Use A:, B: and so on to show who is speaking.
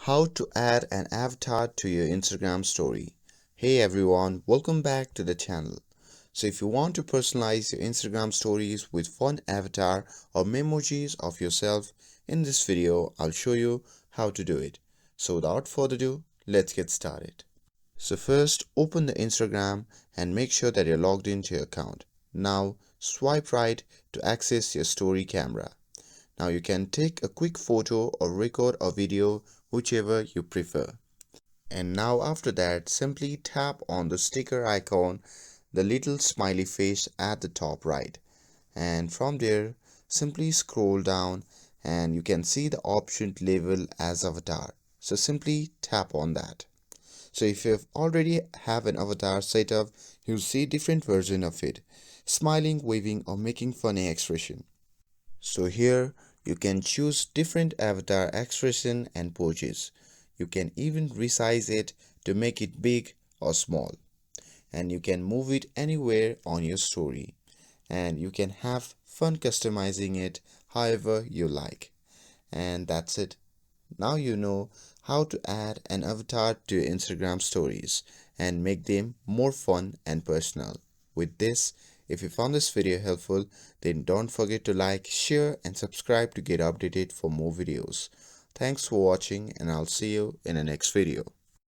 A: How to add an avatar to your Instagram story. Hey everyone, welcome back to the channel. So if you want to personalize your Instagram stories with fun avatar or memojis of yourself, in this video I'll show you how to do it. So without further ado, let's get started. So first, open the Instagram and make sure that you're logged into your account. Now swipe right to access your story camera. Now you can take a quick photo or record a video, whichever you prefer. And now after that, simply tap on the sticker icon, the little smiley face at the top right. And from there, simply scroll down and you can see the option label as avatar. So simply tap on that. So if you already have an avatar set up, you'll see different version of it, smiling, waving or making funny expression. So here you can choose different avatar expression and poses. You can even resize it to make it big or small. And you can move it anywhere on your story. And you can have fun customizing it however you like. And that's it. Now you know how to add an avatar to your Instagram stories and make them more fun and personal. With this, if you found this video helpful, then don't forget to like, share and subscribe to get updated for more videos. Thanks for watching and I'll see you in the next video.